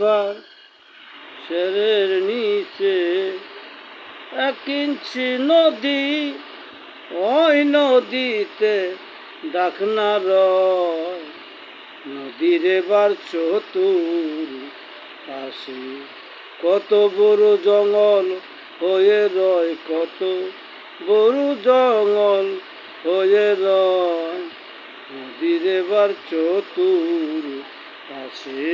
এবার সেরের নিচে 1 ইঞ্চি নদী, ওই নদীতে ডাকনা রয়। নদীর এবার চতুর পাশে কত বড় জঙ্গল হয়ে রয়, কত বড় জঙ্গল হয়ে রয়। নদীর এবার চতুর পাশে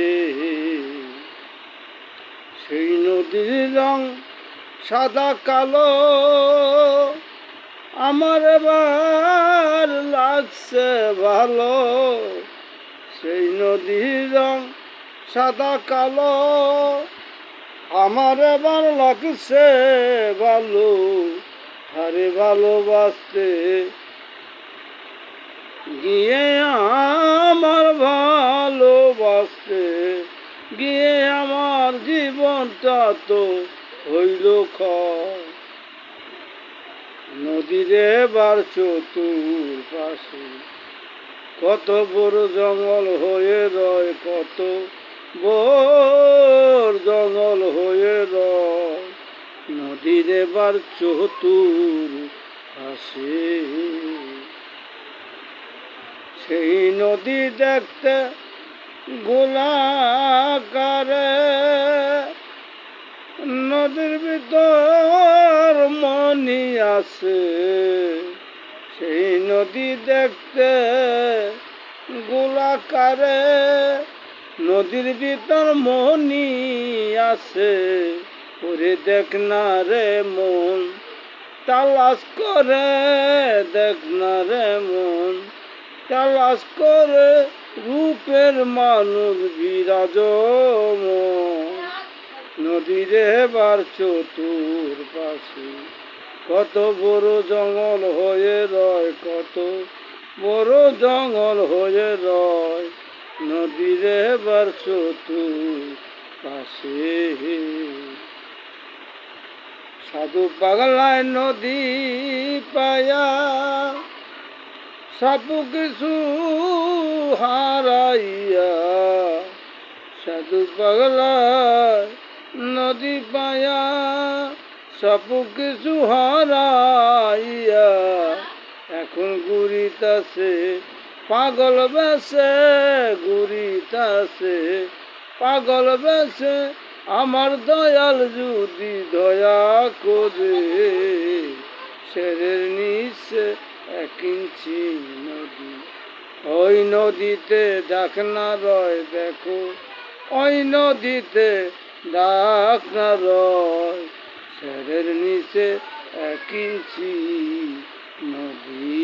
সেই নদীর রং সাদা কালো, আমার এবার লাগছে ভালো। সেই নদীর রং সাদা কালো, আমার এবার লাগছে ভালো। আরে ভালোবাসতে গিয়ে আমার ভালোবাসতে গিয়ে আমার জীবনটা তো হইল ক্ষয়। নদীর এবার চতুর পাশে কত বড় জঙ্গল হয়ে রয়, কত বড় জঙ্গল হয়ে রয়। নদীর এবার চতুর পাশে সেই নদী দেখতে গোলাকারে, নদীর ভিতর মনি আছে। সেই নদী দেখতে গোলাকারে, নদীর ভিতর মনি আছে। ওরে দেখ না রে মন তালাশ করে, দেখ না রে মন তালাশ করে, রূপের মানুষ বিরাজমান। নদীর এবার চতুর পাশে কত বড় জঙ্গল হয়ে রয়, কত বড় জঙ্গল হয়ে রয়। নদীর এবার চতুর পাশে সাধু পাগলায় নদী পায়া সব কিছু হারাইয়া। সাধু পাগলায় নদী পায়া সব কিছু হারাইয়া, এখন ঘুরিতাছে পাগল বেশে, ঘুরিতাছে পাগল বেশে। আমার দয়াল যদি দয়া করে সেরের নিচে 1 ইঞ্চি নদী, ওই নদীতে ডাকনা রয়। দেখো ওই নদীতে ডাকনা রয়, সেরের নিচে 1 ইঞ্চি নদী।